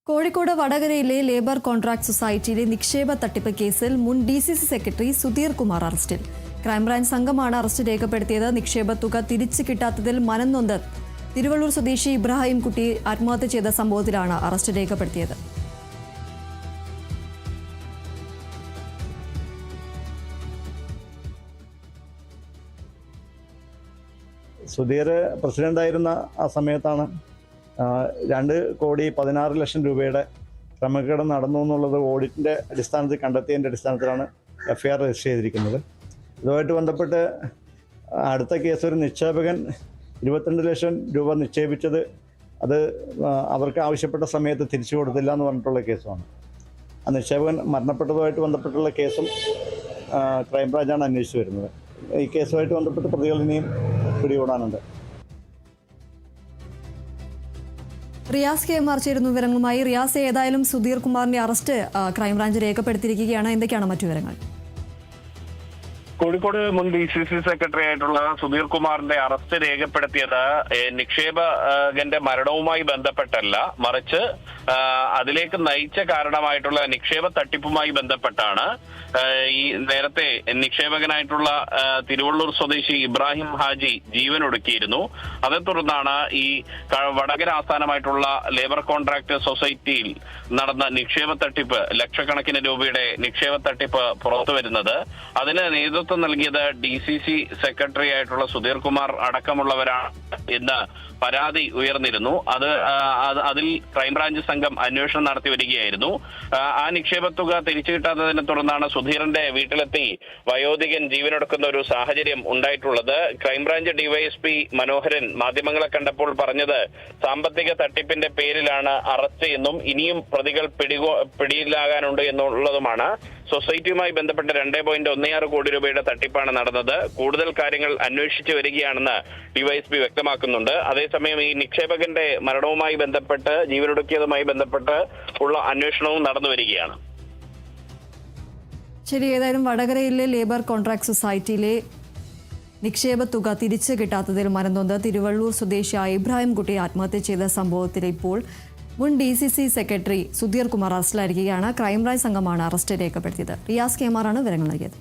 കോഴിക്കോട് വടകരയിലെ labour contract സൊസൈറ്റിയിലെ നിക്ഷേപ തട്ടിപ്പ് കേസിൽ മുൻ DCC സെക്രട്ടറി സുധീർ കുമാർ അറസ്റ്റിൽ. ക്രൈംബ്രാഞ്ച് സംഘമാണ് അറസ്റ്റ് രേഖപ്പെടുത്തിയത്. നിക്ഷേപ തുക തിരിച്ചു കിട്ടാത്തതിൽ മനംനൊന്ത് തിരുവള്ളൂർ സ്വദേശി ഇബ്രാഹിം കുട്ടി ആത്മഹത്യ ചെയ്ത സംഭവത്തിലാണ് അറസ്റ്റ് രേഖപ്പെടുത്തിയത്. സുധീർ പ്രസിഡന്റായിരുന്ന ആ സമയത്താണ് 2,16,00,000 രൂപയുടെ ക്രമക്കേട് നടന്നു എന്നുള്ളത് ഓഡിറ്റിൻ്റെ അടിസ്ഥാനത്തിൽ കണ്ടെത്തിയതിൻ്റെ അടിസ്ഥാനത്തിലാണ് FIR രജിസ്റ്റർ ചെയ്തിരിക്കുന്നത്. ഇതുമായിട്ട് ബന്ധപ്പെട്ട് അടുത്ത കേസ് ഒരു നിക്ഷേപകൻ 22 ലക്ഷം രൂപ നിക്ഷേപിച്ചത് അത് അവർക്ക് ആവശ്യപ്പെട്ട സമയത്ത് തിരിച്ചു കൊടുത്തില്ല എന്ന് പറഞ്ഞിട്ടുള്ള കേസുമാണ്. ആ നിക്ഷേപകൻ മരണപ്പെട്ടതുമായിട്ട് ബന്ധപ്പെട്ടുള്ള കേസും ക്രൈംബ്രാഞ്ചാണ് അന്വേഷിച്ചു വരുന്നത്. ഈ കേസുമായിട്ട് ബന്ധപ്പെട്ട് പ്രതികൾ ഇനിയും പിടികൂടാനുണ്ട്. റിയാസ് KM ചേരുന്നു വിവരങ്ങളുമായി. റിയാസ്, ഏതായാലും സുധീർ കുമാറിന്റെ അറസ്റ്റ് ക്രൈംബ്രാഞ്ച് രേഖപ്പെടുത്തിയിരിക്കുകയാണ്. എന്തൊക്കെയാണ് മറ്റു വിവരങ്ങൾ? കോഴിക്കോട് മുൻ DCC സെക്രട്ടറി ആയിട്ടുള്ള സുധീർ കുമാറിന്റെ അറസ്റ്റ് രേഖപ്പെടുത്തിയത് നിക്ഷേപകന്റെ മരണവുമായി ബന്ധപ്പെട്ടല്ല, മറിച്ച് അതിലേക്ക് നയിച്ച കാരണമായിട്ടുള്ള നിക്ഷേപ തട്ടിപ്പുമായി ബന്ധപ്പെട്ടാണ്. ഈ നേരത്തെ നിക്ഷേപകനായിട്ടുള്ള തിരുവള്ളൂർ സ്വദേശി ഇബ്രാഹിം ഹാജി ജീവൻ ഒടുക്കിയിരുന്നു. അതേ തുടർന്നാണ് ഈ വടകര ആസ്ഥാനമായിട്ടുള്ള ലേബർ കോൺട്രാക്ട് സൊസൈറ്റിയിൽ നടന്ന നിക്ഷേപ തട്ടിപ്പ്, ലക്ഷക്കണക്കിന് രൂപയുടെ നിക്ഷേപ തട്ടിപ്പ് പുറത്തു വരുന്നത്. അതിന് നേതൃത്വം നൽകിയത് DCC സെക്രട്ടറി ആയിട്ടുള്ള സുധീർ കുമാർ അടക്കമുള്ളവരാണ് എന്ന് പരാതി ഉയർന്നിരുന്നു. അതിൽ ക്രൈംബ്രാഞ്ച് സംഘം അന്വേഷണം നടത്തി വരികയായിരുന്നു. ആ നിക്ഷേപ തുക തിരിച്ചു കിട്ടാത്തതിനെ തുടർന്നാണ് സുധീറിന്റെ വീട്ടിലെത്തി വയോധികൻ ജീവനൊടുക്കുന്ന ഒരു സാഹചര്യം ഉണ്ടായിട്ടുള്ളത്. ക്രൈംബ്രാഞ്ച് DYSP മനോഹരൻ മാധ്യമങ്ങളെ കണ്ടപ്പോൾ പറഞ്ഞത് സാമ്പത്തിക തട്ടിപ്പിന്റെ പേരിലാണ് അറസ്റ്റ് എന്നും ഇനിയും പ്രതികൾ പിടിയിലാകാനുണ്ട് എന്നുള്ളതുമാണ്. സൊസൈറ്റിയുമായി ബന്ധപ്പെട്ട് 2.16 കോടി രൂപയുടെ തട്ടിപ്പാണ് നടന്നത്. കൂടുതൽ കാര്യങ്ങൾ അന്വേഷിച്ചു വരികയാണെന്ന് DYSP വ്യക്തമാക്കുന്നുണ്ട്. അതേസമയം ഈ നിക്ഷേപകന്റെ മരണവുമായി ബന്ധപ്പെട്ട്, ജീവനൊടുക്കിയതുമായി ബന്ധപ്പെട്ട് ഉള്ള അന്വേഷണവും നടന്നു വരികയാണ്. ശരി, ഏതായാലും വടകരയിലെ ലേബർ കോൺട്രാക്ട് സൊസൈറ്റിയിലെ നിക്ഷേപ തുക തിരിച്ചു കിട്ടാത്തതിൽ മനംനൊന്ത് തിരുവള്ളൂർ സ്വദേശിയായ ഇബ്രാഹിം കുട്ടി ആത്മഹത്യ ചെയ്ത സംഭവത്തിൽ ഇപ്പോൾ മുൻ DCC സെക്രട്ടറി സുധീർ കുമാർ അറസ്റ്റിലായിരിക്കുകയാണ്. ക്രൈംബ്രാഞ്ച് സംഘമാണ് അറസ്റ്റ് രേഖപ്പെടുത്തിയത്. റിയാസ് KM വിവരങ്ങൾ നൽകിയത്.